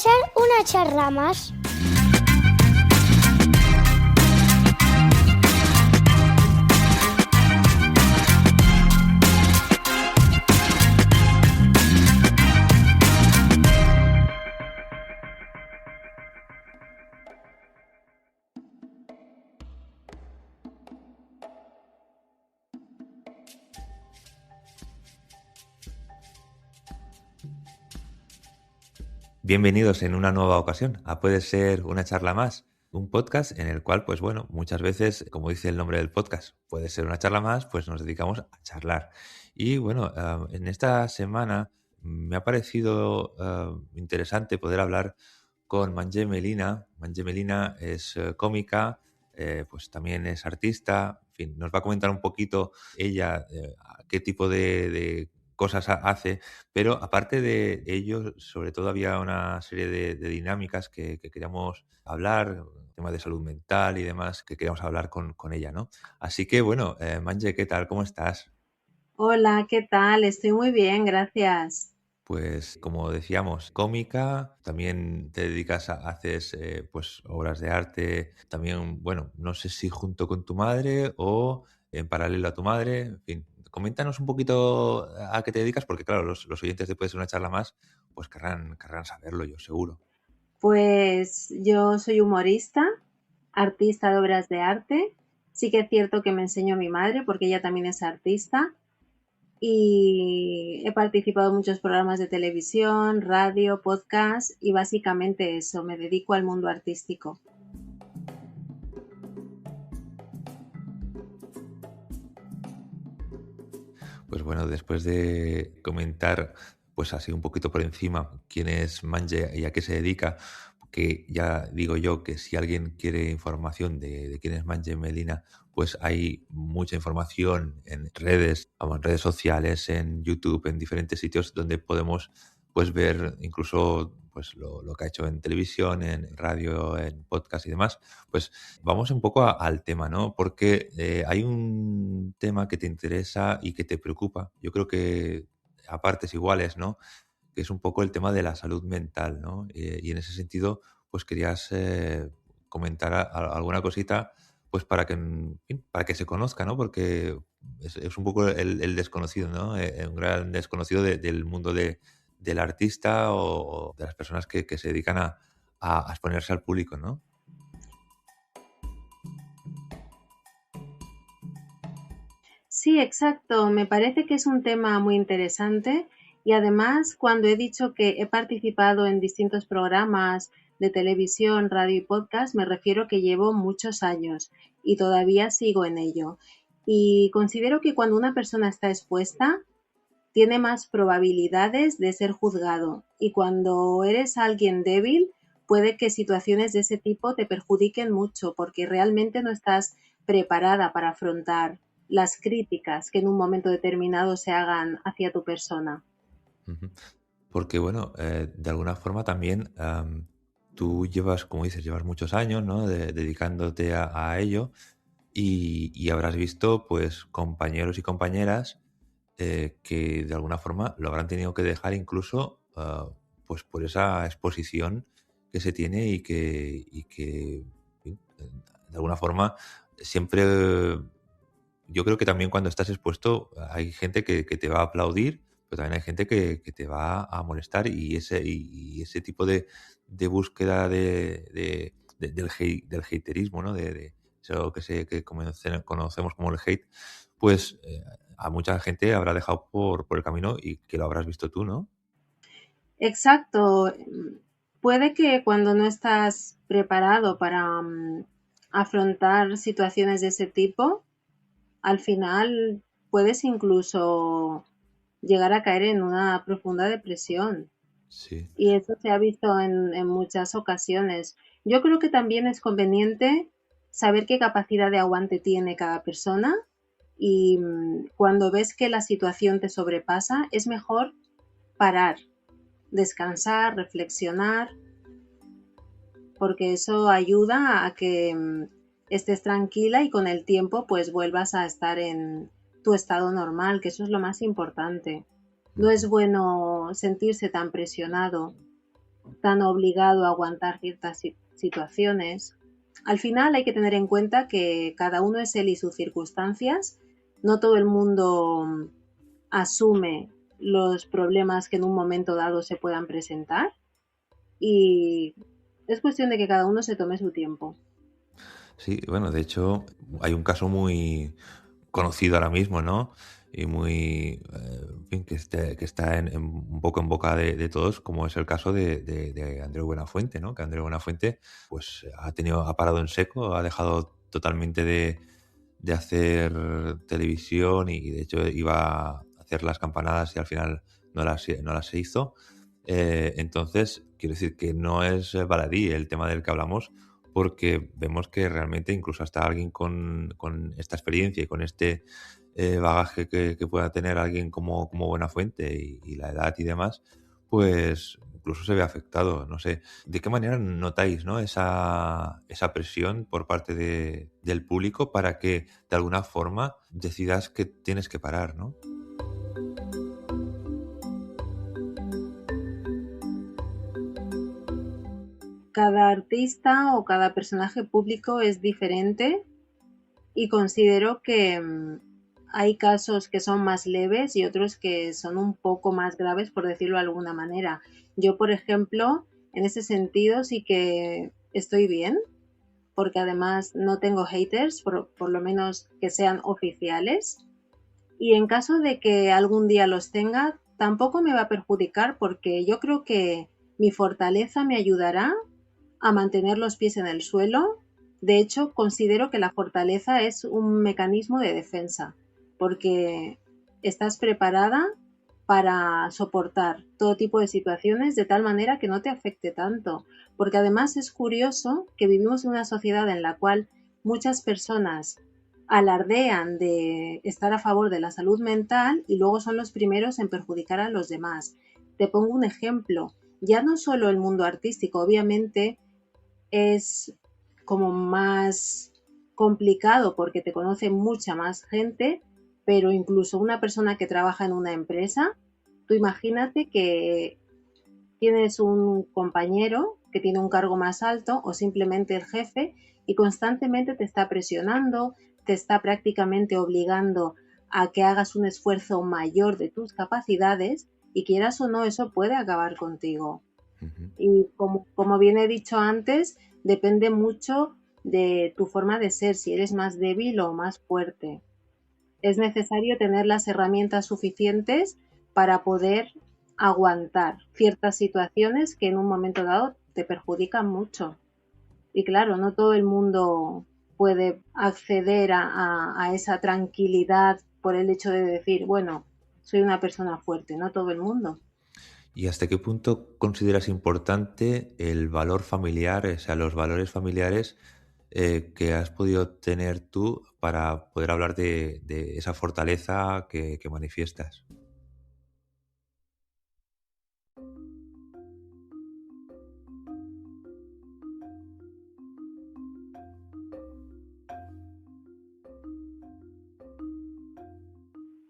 ser una charla más. Bienvenidos en una nueva ocasión a Puede ser una charla más, un podcast en el cual, pues bueno, muchas veces, como dice el nombre del podcast, puede ser una charla más, pues nos dedicamos a charlar. Y bueno, en esta semana me ha parecido interesante poder hablar con Manje Melina. Manje Melina es cómica, pues también es artista, en fin, nos va a comentar un poquito ella qué tipo de cosas hace, pero aparte de ello, sobre todo había una serie de dinámicas que queríamos hablar, temas de salud mental y demás, que queríamos hablar con ella, ¿no? Así que bueno, Manje, ¿qué tal? ¿Cómo estás? Hola, ¿qué tal? Estoy muy bien, gracias. Pues como decíamos, cómica, también te dedicas haces pues obras de arte, también, bueno, no sé si junto con tu madre o en paralelo a tu madre, en fin, coméntanos un poquito a qué te dedicas, porque claro, los oyentes de Puede ser una charla más, pues querrán saberlo, yo seguro. Pues yo soy humorista, artista de obras de arte. Sí que es cierto que me enseñó mi madre porque ella también es artista y he participado en muchos programas de televisión, radio, podcast y básicamente eso, me dedico al mundo artístico. Pues bueno, después de comentar, pues así un poquito por encima, quién es Manje y a qué se dedica, que ya digo yo que si alguien quiere información de quién es Manje Melina, pues hay mucha información en redes, vamos, en redes sociales, en YouTube, en diferentes sitios donde podemos pues ver incluso pues lo que ha hecho en televisión, en radio, en podcast y demás. Pues vamos un poco al tema, ¿no? Porque hay un tema que te interesa y que te preocupa. Yo creo que a partes iguales, ¿no? Que es un poco el tema de la salud mental, ¿no? Y en ese sentido, pues querías comentar alguna cosita, pues para que, en fin, para que se conozca, ¿no? Porque es un poco el desconocido, ¿no? Un gran desconocido del mundo del artista o de las personas que se dedican a exponerse al público, ¿no? Sí, exacto. Me parece que es un tema muy interesante y además cuando he dicho que he participado en distintos programas de televisión, radio y podcast, me refiero que llevo muchos años y todavía sigo en ello. Y considero que cuando una persona está expuesta, tiene más probabilidades de ser juzgado y cuando eres alguien débil, puede que situaciones de ese tipo te perjudiquen mucho porque realmente no estás preparada para afrontar las críticas que en un momento determinado se hagan hacia tu persona. Ujú. Porque, bueno, de alguna forma también tú llevas, como dices, llevas muchos años, ¿no? Dedicándote a ello y habrás visto, pues, compañeros y compañeras que de alguna forma lo habrán tenido que dejar incluso, pues, por esa exposición que se tiene y que, en fin, de alguna forma siempre yo creo que también cuando estás expuesto hay gente que te va a aplaudir, pero también hay gente que te va a molestar y ese tipo de búsqueda del haterismo, ¿no? De eso que conocemos como el hate, pues a mucha gente habrá dejado por el camino y que lo habrás visto tú, ¿no? Exacto. Puede que cuando no estás preparado para afrontar situaciones de ese tipo, al final puedes incluso llegar a caer en una profunda depresión. Sí. Y eso se ha visto en muchas ocasiones. Yo creo que también es conveniente saber qué capacidad de aguante tiene cada persona y cuando ves que la situación te sobrepasa, es mejor parar, descansar, reflexionar, porque eso ayuda a que estés tranquila y con el tiempo pues vuelvas a estar en tu estado normal, que eso es lo más importante. No Ujú. es bueno sentirse tan presionado. tan obligado a aguantar ciertas situaciones. Al final hay que tener en cuenta que cada uno es él y sus circunstancias. No todo el mundo asume los problemas que en un momento dado se puedan presentar y es cuestión de que cada uno se tome su tiempo. Sí, bueno, de hecho, hay un caso muy conocido ahora mismo, ¿no? Y muy, en fin, que está un poco en boca de todos, como es el caso de Andreu Buenafuente, ¿no? Que Andreu Buenafuente, pues, ha parado en seco, ha dejado totalmente de hacer televisión y de hecho iba a hacer las campanadas y al final no las hizo. Entonces, quiero decir que no es baladí el tema del que hablamos, porque vemos que realmente incluso hasta alguien con esta experiencia y con este bagaje que pueda tener alguien como Buenafuente y la edad y demás, pues incluso se ve afectado. No sé, ¿de qué manera notáis, ¿no? esa presión por parte del público para que de alguna forma decidas que tienes que parar, ¿no? Cada artista o cada personaje público es diferente y considero que hay casos que son más leves y otros que son un poco más graves, por decirlo de alguna manera. Yo, por ejemplo, en ese sentido sí que estoy bien, porque además no tengo haters, por lo menos que sean oficiales. Y en caso de que algún día los tenga, tampoco me va a perjudicar porque yo creo que mi fortaleza me ayudará a mantener los pies en el suelo. De hecho, considero que la fortaleza es un mecanismo de defensa, porque estás preparada para soportar todo tipo de situaciones de tal manera que no te afecte tanto. Porque además es curioso que vivimos en una sociedad en la cual muchas personas alardean de estar a favor de la salud mental y luego son los primeros en perjudicar a los demás. Te pongo un ejemplo. Ya no solo el mundo artístico, obviamente es como más complicado porque te conoce mucha más gente, pero incluso una persona que trabaja en una empresa, tú imagínate que tienes un compañero que tiene un cargo más alto o simplemente el jefe y constantemente te está presionando, te está prácticamente obligando a que hagas un esfuerzo mayor de tus capacidades y quieras o no, eso puede acabar contigo. Ujú. Y como bien he dicho antes, depende mucho de tu forma de ser, si eres más débil o más fuerte. Es necesario tener las herramientas suficientes para poder aguantar ciertas situaciones que en un momento dado te perjudican mucho. Y claro, no todo el mundo puede acceder a esa tranquilidad por el hecho de decir, bueno, soy una persona fuerte, no todo el mundo. ¿Y hasta qué punto consideras importante el valor familiar, o sea, los valores familiares que has podido tener tú para poder hablar de esa fortaleza que manifiestas?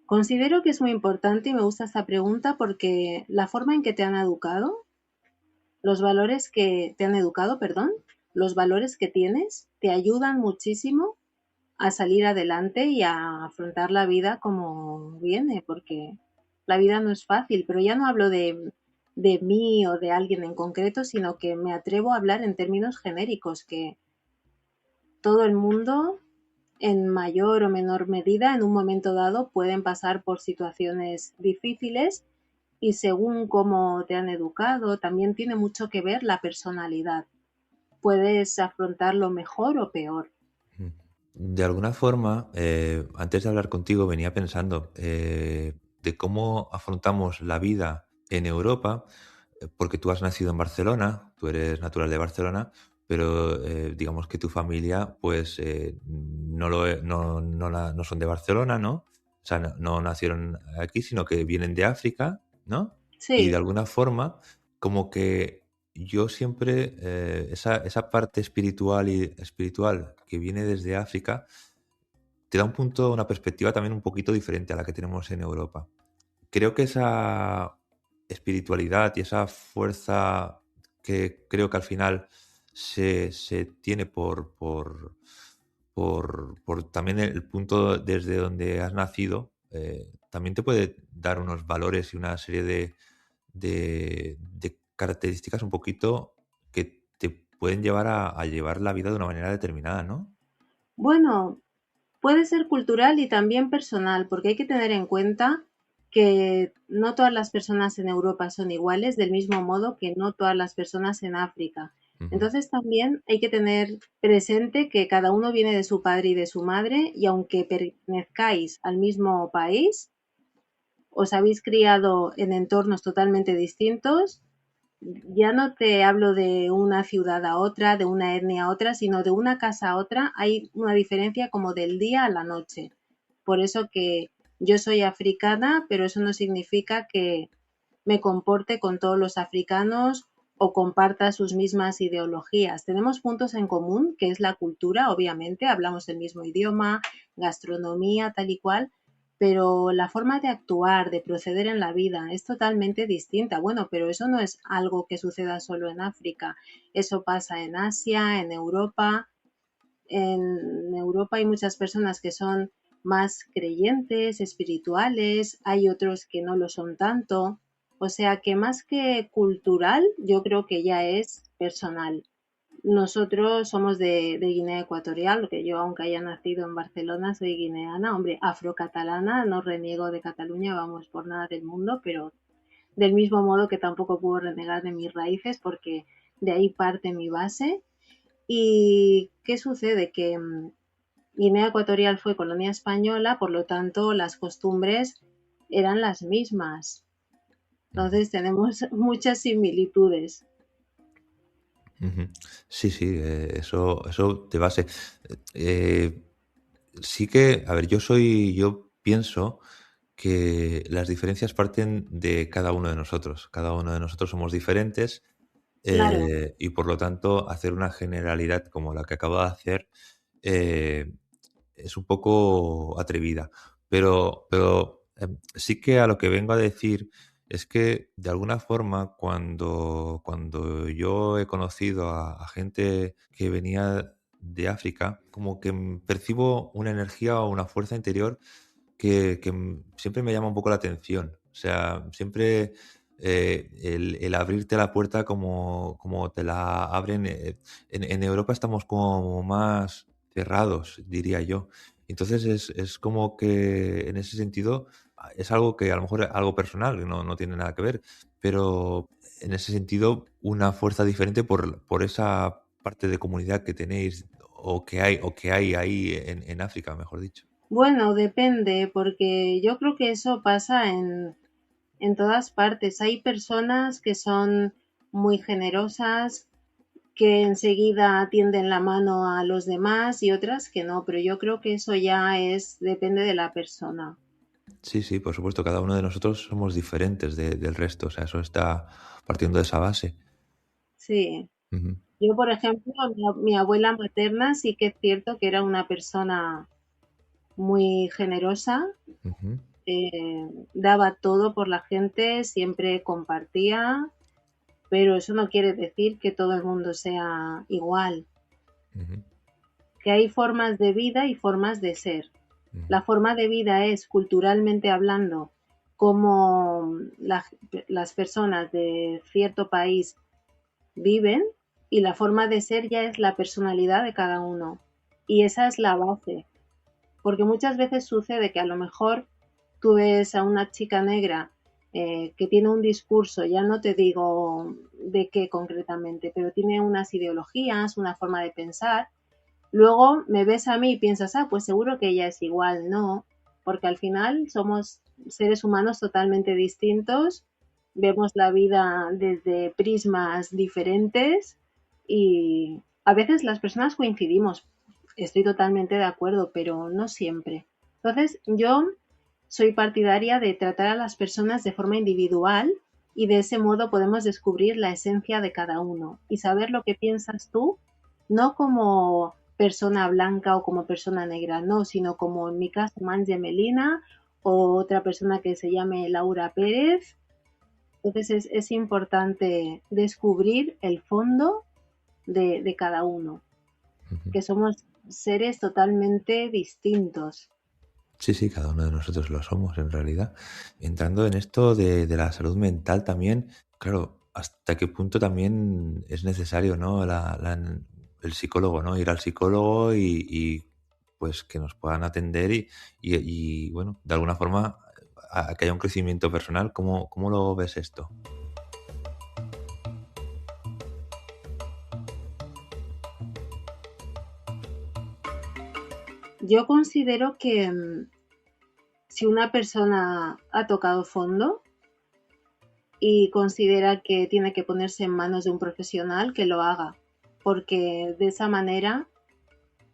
Considero que es muy importante y me gusta esta pregunta porque la forma en que te han educado, los valores que te han educado, perdón, los valores que tienes te ayudan muchísimo a salir adelante y a afrontar la vida como viene, porque la vida no es fácil, pero ya no hablo de mí o de alguien en concreto, sino que me atrevo a hablar en términos genéricos, que todo el mundo en mayor o menor medida en un momento dado pueden pasar por situaciones difíciles y según cómo te han educado, también tiene mucho que ver la personalidad. Puedes afrontarlo mejor o peor. Mm. De alguna forma, antes de hablar contigo venía pensando de cómo afrontamos la vida en Europa, porque tú has nacido en Barcelona, tú eres natural de Barcelona, pero digamos que tu familia pues no son de Barcelona, ¿no? O sea, no nacieron aquí, sino que vienen de África, ¿no? Y de Sí, alguna forma, como que yo siempre, esa parte espiritual que viene desde África, te da un punto, una perspectiva también un poquito diferente a la que tenemos en Europa. Creo que esa espiritualidad y esa fuerza que creo que al final se tiene por también el punto desde donde has nacido, también te puede dar unos valores y una serie de características un poquito que te pueden llevar a llevar la vida de una manera determinada, ¿no? Bueno, puede ser cultural y también personal, porque hay que tener en cuenta que no todas las personas en Europa son iguales, del mismo modo que no todas las personas en África. Ujú, Entonces también hay que tener presente que cada uno viene de su padre y de su madre, y aunque pertenezcáis al mismo país, os habéis criado en entornos totalmente distintos. Ya no te hablo de una ciudad a otra, de una etnia a otra, sino de una casa a otra. Hay una diferencia como del día a la noche. Por eso que yo soy africana, pero eso no significa que me comporte con todos los africanos o comparta sus mismas ideologías. Tenemos puntos en común, que es la cultura, obviamente, hablamos el mismo idioma, gastronomía, tal y cual, pero la forma de actuar, de proceder en la vida es totalmente distinta. Bueno, pero eso no es algo que suceda solo en África, eso pasa en Asia, en Europa. En Europa hay muchas personas que son más creyentes, espirituales, hay otros que no lo son tanto. O sea que más que cultural, yo creo que ya es personal. Nosotros somos de Guinea Ecuatorial, que yo, aunque haya nacido en Barcelona, soy guineana, hombre, afrocatalana, no reniego de Cataluña, vamos, por nada del mundo, pero del mismo modo que tampoco puedo renegar de mis raíces porque de ahí parte mi base. ¿Y qué sucede? Que Guinea Ecuatorial fue colonia española, por lo tanto las costumbres eran las mismas. ujú, Entonces tenemos muchas similitudes. ujú. Sí, sí, eso de base. Eh, sí que, a ver, yo pienso que las diferencias parten de cada uno de nosotros. Cada uno de nosotros somos diferentes, Claro, y por lo tanto hacer una generalidad como la que acabo de hacer, eh, es un poco atrevida. Pero sí que a lo que vengo a decir es que de alguna forma cuando yo he conocido a gente que venía de África, como que percibo una energía o una fuerza interior que siempre me llama un poco la atención. O sea, siempre el abrirte la puerta como te la abren. En Europa estamos como más cerrados, diría yo. Entonces es como que en ese sentido es algo que a lo mejor es algo personal, que no tiene nada que ver, pero en ese sentido una fuerza diferente por esa parte de comunidad que tenéis o que hay ahí en África, mejor dicho. bueno, depende, porque yo creo que eso pasa en todas partes. Hay personas que son muy generosas, que enseguida tienden la mano a los demás y otras que no, pero yo creo que eso ya depende de la persona. Sí, sí, por supuesto, cada uno de nosotros somos diferentes del resto, o sea, eso está partiendo de esa base. Sí. Ujú, Yo, por ejemplo, mi abuela materna sí que es cierto que era una persona muy generosa, ujú, daba todo por la gente, siempre compartía, pero eso no quiere decir que todo el mundo sea igual, ujú, que hay formas de vida y formas de ser. ujú, La forma de vida es, culturalmente hablando, cómo las personas de cierto país viven, y la forma de ser ya es la personalidad de cada uno. Y esa es la base, porque muchas veces sucede que a lo mejor tú ves a una chica negra que tiene un discurso, ya no te digo de qué concretamente, pero tiene unas ideologías, una forma de pensar. Luego me ves a mí y piensas, ah, pues seguro que ella es igual. No, porque al final somos seres humanos totalmente distintos, vemos la vida desde prismas diferentes y a veces las personas coincidimos. Estoy totalmente de acuerdo, pero no siempre. Entonces, yo soy partidaria de tratar a las personas de forma individual, y de ese modo podemos descubrir la esencia de cada uno y saber lo que piensas tú, no como persona blanca o como persona negra, no, sino como en mi caso Manje Melina, o otra persona que se llame Laura Pérez, Entonces es importante descubrir el fondo de cada uno, Ujú. que somos seres totalmente distintos. Sí, sí, cada uno de nosotros lo somos en realidad. Entrando en esto de la salud mental también, claro, hasta qué punto también es necesario, ¿no? El psicólogo, ¿no? Ir al psicólogo y, pues que nos puedan atender y, bueno, de alguna forma que haya un crecimiento personal. ¿Cómo lo ves esto? Yo considero que si una persona ha tocado fondo y considera que tiene que ponerse en manos de un profesional, que lo haga, porque de esa manera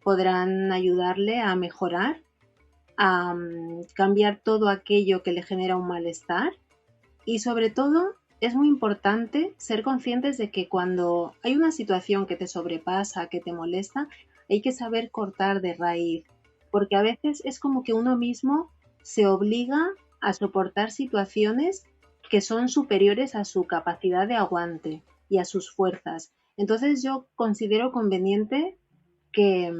podrán ayudarle a mejorar, a cambiar todo aquello que le genera un malestar y sobre todo es muy importante ser conscientes de que cuando hay una situación que te sobrepasa, que te molesta, hay que saber cortar de raíz, porque a veces es como que uno mismo se obliga a soportar situaciones que son superiores a su capacidad de aguante y a sus fuerzas. Entonces yo considero conveniente que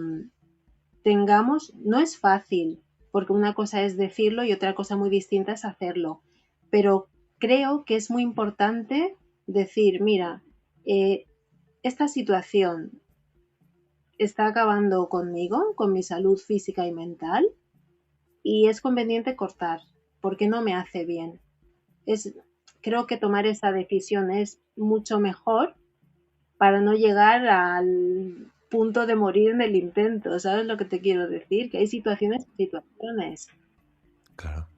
tengamos, no es fácil, porque una cosa es decirlo y otra cosa muy distinta es hacerlo, pero creo que es muy importante decir, mira, eh, esta situación está acabando conmigo, con mi salud física y mental, y es conveniente cortar, porque no me hace bien. Es, creo que tomar esa decisión es mucho mejor para no llegar al punto de morir en el intento, ¿sabes lo que te quiero decir? Que hay situaciones y situaciones, Claro.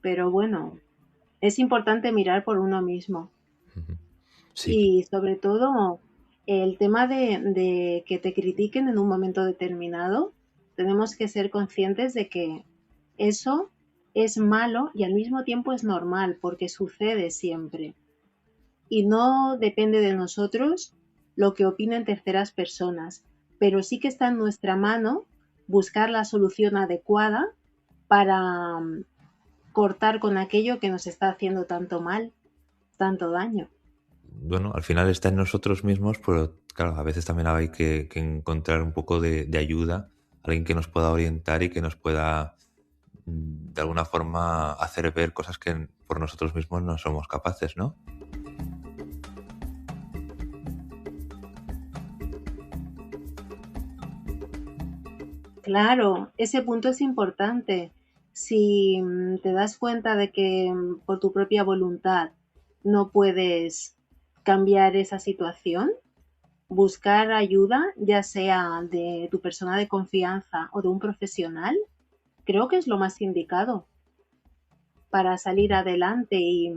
pero bueno, es importante mirar por uno mismo Ujú. Sí, y sobre todo el tema de que te critiquen en un momento determinado, tenemos que ser conscientes de que eso es malo y al mismo tiempo es normal porque sucede siempre. Y no depende de nosotros lo que opinen terceras personas, pero sí que está en nuestra mano buscar la solución adecuada para cortar con aquello que nos está haciendo tanto mal, tanto daño. bueno, al final está en nosotros mismos, pero claro, a veces también hay que encontrar un poco de ayuda, alguien que nos pueda orientar y que nos pueda de alguna forma hacer ver cosas que por nosotros mismos no somos capaces, ¿no? Claro, ese punto es importante. Si te das cuenta de que por tu propia voluntad no puedes cambiar esa situación, buscar ayuda, ya sea de tu persona de confianza o de un profesional, creo que es lo más indicado para salir Ujú. adelante y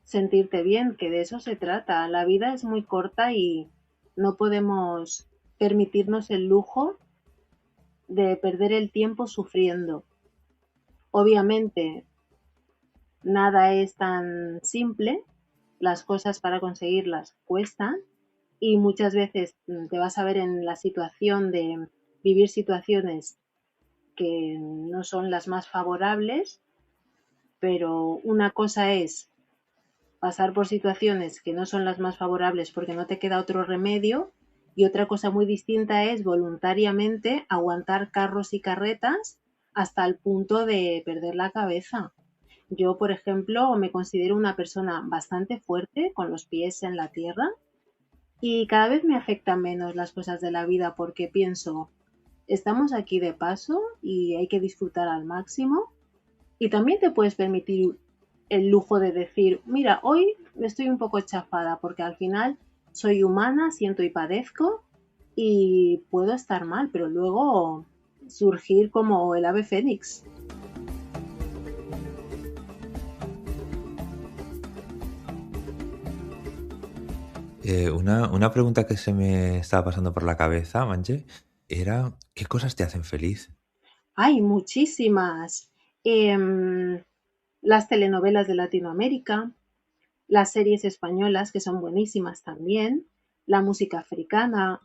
sentirte bien, que de eso se trata. La vida es muy corta y no podemos permitirnos el lujo de perder el tiempo sufriendo. Obviamente, nada es tan simple, las cosas para conseguirlas cuestan y muchas veces te vas a ver en la situación de vivir situaciones que no son las más favorables, pero una cosa es pasar por situaciones que no son las más favorables porque no te queda otro remedio y otra cosa muy distinta es voluntariamente aguantar carros y carretas hasta el punto de perder la cabeza. Yo, por ejemplo, me considero una persona bastante fuerte, con los pies en la tierra, y cada vez me afectan menos las cosas de la vida porque pienso, estamos aquí de paso y hay que disfrutar al máximo. Y también te puedes permitir el lujo de decir, mira, hoy estoy un poco chafada porque al final soy humana, siento y padezco y puedo estar mal, pero luego surgir como el ave fénix. Una pregunta que se me estaba pasando por la cabeza, Manche, era ¿qué cosas te hacen feliz? Hay muchísimas. Em, las telenovelas de Latinoamérica, las series españolas que son buenísimas también, la música africana,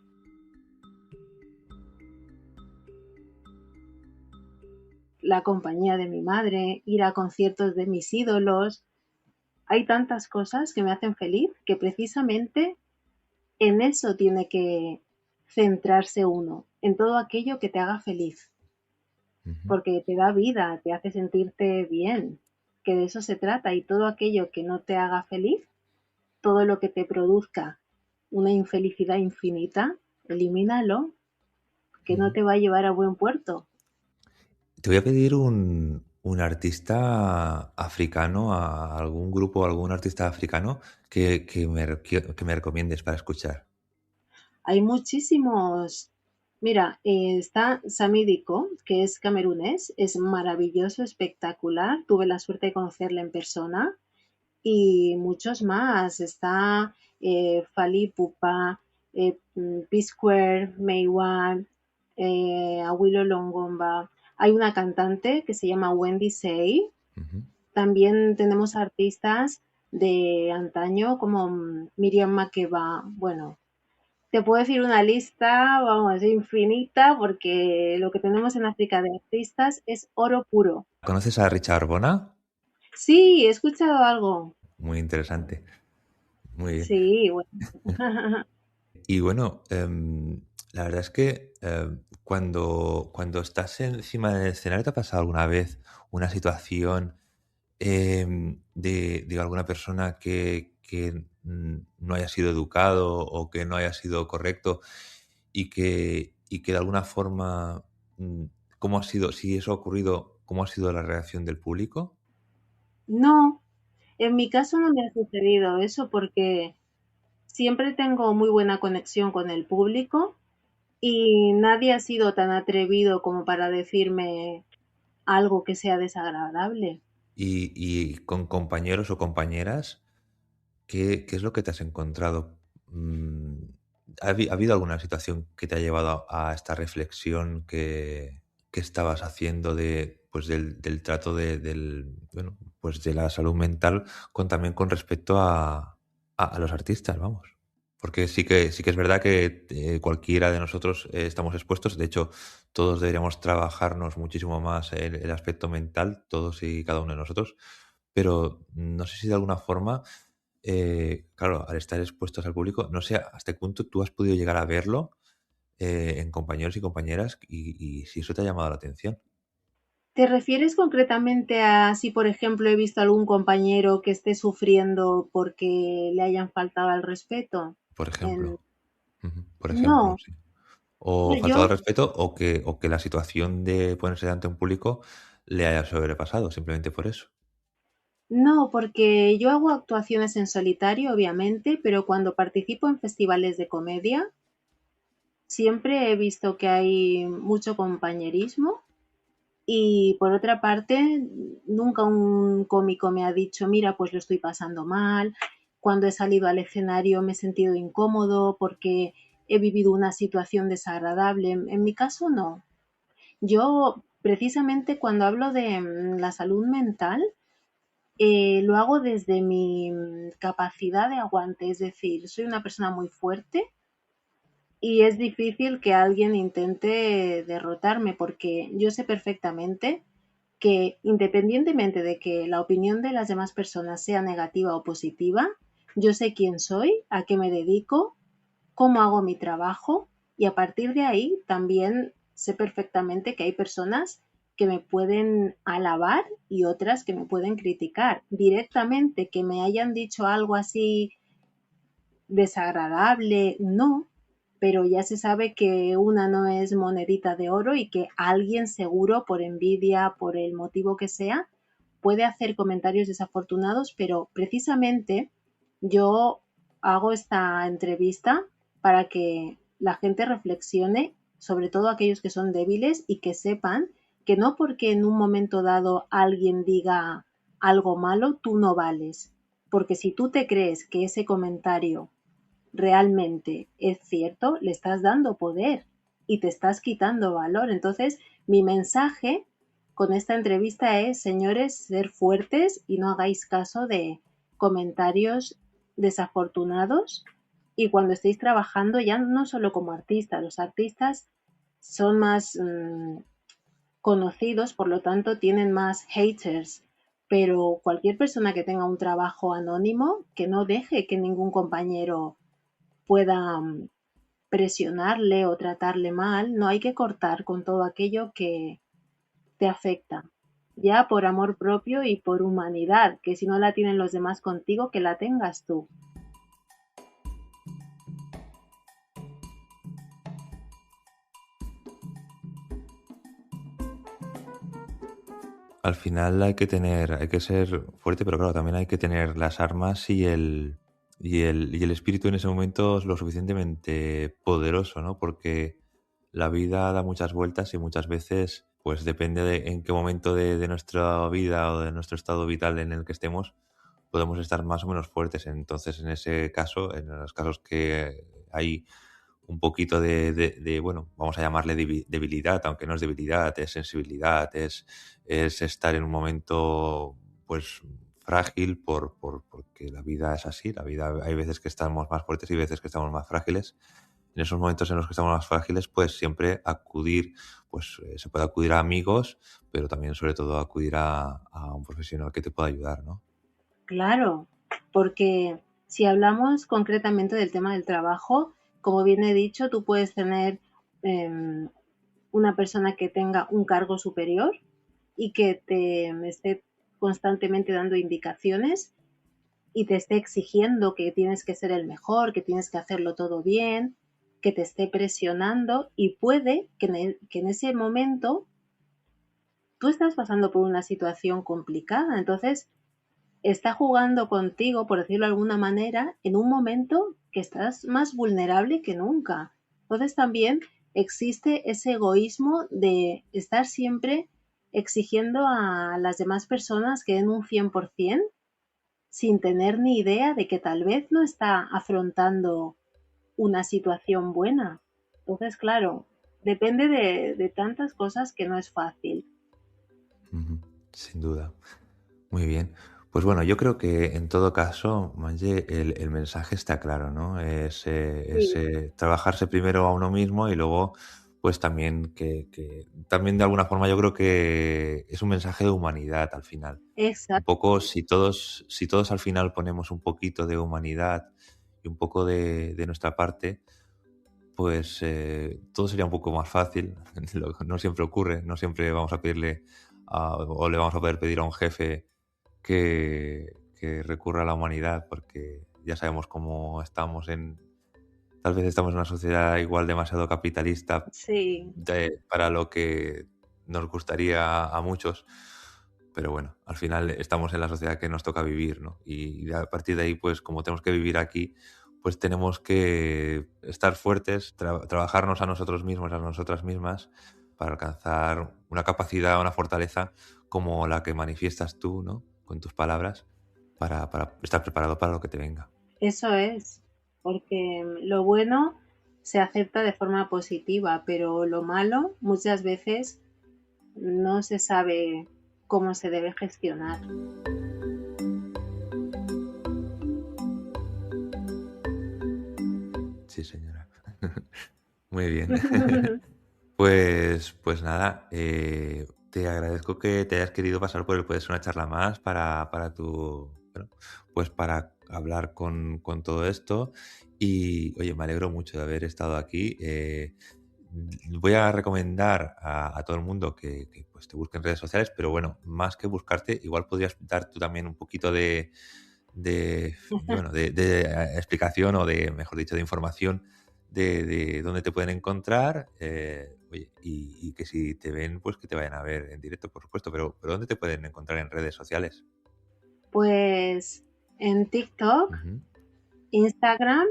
la compañía de mi madre, ir a conciertos de mis ídolos. hay tantas cosas que me hacen feliz que precisamente en eso tiene que centrarse uno, en todo aquello que te haga feliz, Ujú. porque te da vida, te hace sentirte bien, que de eso se trata y todo aquello que no te haga feliz, todo lo que te produzca una infelicidad infinita, elimínalo, que no Ujú. te va a llevar a buen puerto. Te voy a pedir un artista africano, a algún grupo, algún artista africano que me recomiendes para escuchar. Hay muchísimos. Mira, está Samidiko, que es camerunés, es maravilloso, espectacular. Tuve la suerte de conocerle en persona y muchos más. Está Fally Ipupa, P-Square, Maywan, Awilo Longomba. Hay una cantante que se llama Wendy Say. Ujú. También tenemos artistas de antaño como Miriam Makeba. Bueno, te puedo decir una lista, vamos, infinita, porque lo que tenemos en África de artistas es oro puro. ¿Conoces a Richard Bona? Sí, he escuchado algo. Muy interesante. Muy bien. Sí, bueno. Y bueno, la verdad es que cuando estás encima del escenario, ¿te ha pasado alguna vez una situación de alguna persona que no haya sido educado o que no haya sido correcto y que de alguna forma, mm, ¿cómo ha sido, si eso ha ocurrido, cómo ha sido la reacción del público? No, en mi caso no me ha sucedido eso porque siempre tengo muy buena conexión con el público y nadie ha sido tan atrevido como para decirme algo que sea desagradable. Y con compañeros o compañeras, ¿qué es lo que te has encontrado? Mm, ¿Ha habido alguna situación que te ha llevado a esta reflexión que estabas haciendo pues del trato bueno, pues de la salud mental también con respecto a los artistas, vamos? Porque sí que es verdad que cualquiera de nosotros estamos expuestos. De hecho, todos deberíamos trabajarnos muchísimo más el aspecto mental, todos y cada uno de nosotros. Pero no sé si de alguna forma, claro, al estar expuestos al público, no sé hasta qué punto tú has podido llegar a verlo en compañeros y compañeras y si eso te ha llamado la atención, ¿Te refieres concretamente a si, por ejemplo, he visto algún compañero que esté sufriendo porque le hayan faltado al respeto? por En- ejemplo. Ujú, por ejemplo, No, sí. O faltado yo al respeto o que la situación de ponerse delante de un público le haya sobrepasado, simplemente por eso. no, porque yo hago actuaciones en solitario, obviamente, pero cuando participo en festivales de comedia, siempre he visto que hay mucho compañerismo y por otra parte, nunca un cómico me ha dicho, mira, pues lo estoy pasando mal. Cuando he salido al escenario me he sentido incómodo porque he vivido una situación desagradable. En mi caso, no. Yo, precisamente, cuando hablo de la salud mental, lo hago desde mi capacidad de aguante. Es decir, soy una persona muy fuerte y es difícil que alguien intente derrotarme porque yo sé perfectamente que independientemente de que la opinión de las demás personas sea negativa o positiva, yo sé quién soy, a qué me dedico, cómo hago mi trabajo y a partir de ahí también sé perfectamente que hay personas que me pueden alabar y otras que me pueden criticar. Directamente que me hayan dicho algo así desagradable, no, pero ya se sabe que una no es monedita de oro y que alguien seguro por envidia, por el motivo que sea, puede hacer comentarios desafortunados, pero precisamente yo hago esta entrevista para que la gente reflexione, sobre todo aquellos que son débiles y que sepan que no porque en un momento dado alguien diga algo malo, tú no vales. Porque si tú te crees que ese comentario realmente es cierto, le estás dando poder y te estás quitando valor. Entonces, mi mensaje con esta entrevista es, señores, ser fuertes y no hagáis caso de comentarios desafortunados. Y cuando estéis trabajando, ya no solo como artistas, los artistas son más conocidos, por lo tanto tienen más haters, pero cualquier persona que tenga un trabajo anónimo, que no deje que ningún compañero pueda presionarle o tratarle mal, no hay que cortar con todo aquello que te afecta, ya por amor propio y por humanidad, que si no la tienen los demás contigo, que la tengas tú. Al final hay que ser fuerte, pero claro, también hay que tener las armas y el espíritu en ese momento es lo suficientemente poderoso, ¿no? Porque la vida da muchas vueltas y muchas veces, pues depende de en qué momento de nuestra vida o de nuestro estado vital en el que estemos, podemos estar más o menos fuertes. Entonces, en ese caso, en los casos que hay un poquito bueno, vamos a llamarle debilidad, aunque no es debilidad, es sensibilidad, es estar en un momento, pues, frágil porque la vida es así, la vida hay veces que estamos más fuertes y veces que estamos más frágiles. En esos momentos en los que estamos más frágiles, pues siempre acudir, pues se puede acudir a amigos, pero también sobre todo acudir a un profesional que te pueda ayudar, ¿no? Claro, porque si hablamos concretamente del tema del trabajo, como bien he dicho, tú puedes tener em, una persona que tenga un cargo superior y que te esté constantemente dando indicaciones y te esté exigiendo que tienes que ser el mejor, que tienes que hacerlo todo bien, que te esté presionando y puede que en ese momento tú estás pasando por una situación complicada. Entonces, está jugando contigo, por decirlo de alguna manera, en un momento que estás más vulnerable que nunca. Entonces también existe ese egoísmo de estar siempre exigiendo a las demás personas que den un 100% sin tener ni idea de que tal vez no está afrontando una situación buena. Entonces, claro, depende de tantas cosas que no es fácil. Ujú, sin duda. Muy bien. Pues bueno, yo creo que en todo caso, Manje, el mensaje está claro, ¿no? Sí, Trabajarse primero a uno mismo y luego, pues también también de alguna forma yo creo que es un mensaje de humanidad al final. Un exacto. poco, si todos al final ponemos un poquito de humanidad y un poco de nuestra parte, pues todo sería un poco más fácil. No siempre ocurre, no siempre vamos a pedirle o le vamos a poder pedir a un jefe que recurra a la humanidad, porque ya sabemos cómo estamos tal vez estamos en una sociedad igual demasiado capitalista Sí, para lo que nos gustaría a muchos, pero bueno, al final estamos en la sociedad que nos toca vivir, ¿no? Y a partir de ahí, pues como tenemos que vivir aquí, pues tenemos que estar fuertes, trabajarnos a nosotros mismos, a nosotras mismas, para alcanzar una capacidad, una fortaleza como la que manifiestas tú, ¿no? Con tus palabras, para estar preparado para lo que te venga. eso es, porque lo bueno se acepta de forma positiva, pero lo malo muchas veces no se sabe cómo se debe gestionar. Sí, señora. Muy bien. Pues nada, te agradezco que te hayas querido pasar por el Puede Ser una charla más bueno, pues para hablar con todo esto. Y oye, me alegro mucho de haber estado aquí. Voy a recomendar a todo el mundo que, pues te busque en redes sociales, pero bueno, más que buscarte, igual podrías dar tú también un poquito bueno, de explicación o mejor dicho, de información de dónde te pueden encontrar, oye, y que si te ven, pues que te vayan a ver en directo, por supuesto, pero ¿dónde te pueden encontrar en redes sociales? Pues en TikTok, Ujú. Instagram,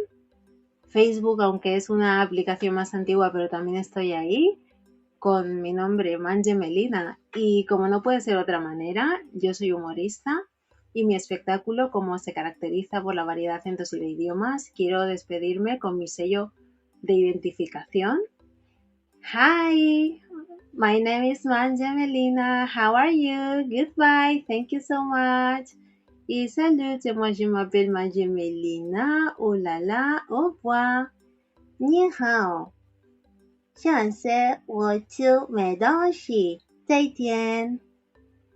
Facebook, aunque es una aplicación más antigua, pero también estoy ahí con mi nombre, Manje Melina. Y como no puede ser otra manera, yo soy humorista y mi espectáculo, como se caracteriza por la variedad de acentos y de idiomas, quiero despedirme con mi sello de identificación. Hi, my name is Manje Melina. How are you? Goodbye. Thank you so much. Et salut, moi je m'appelle Manje Melina. Oh là là, au revoir. 你好，上次我吃麦当劳，再见。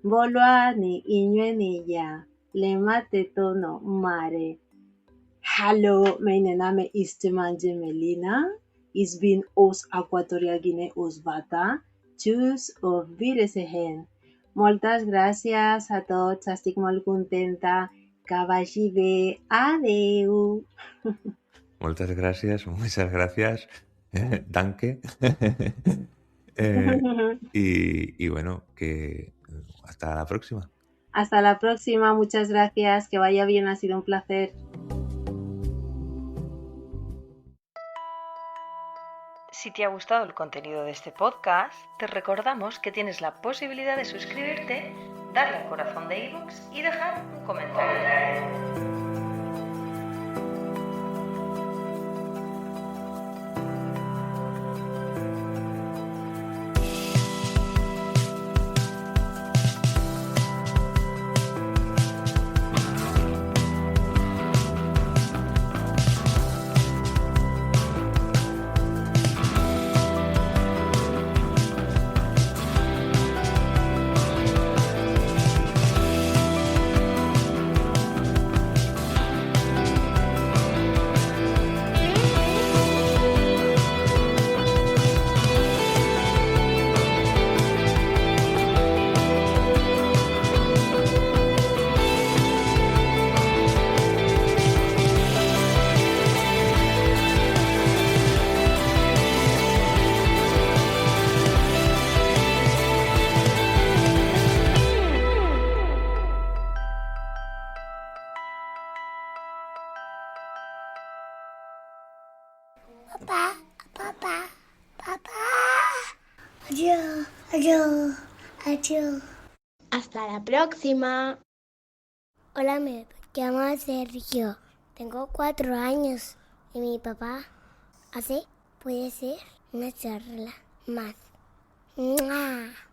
Bolwani Inyueniya, Lemate Tono Mare. Hallo, mijn naam is Timanje Melina. Ik ben Equatorial Guinea Osbata. Tjus of Wiedersehen. Moltes gràcies a tots, estic molt contenta. Que vagi bé. Adeu. Muchas gracias. Danke. Y bueno, que hasta la próxima. Hasta la próxima, muchas gracias. Que vaya bien, ha sido un placer. Si te ha gustado el contenido de este podcast, te recordamos que tienes la posibilidad de suscribirte, darle al corazón de iVoox y dejar un comentario. Papá. Adiós. Hasta la próxima. Hola, me llamo Sergio. Tengo 4 años y mi papá puede ser una charla más. ¡Mua!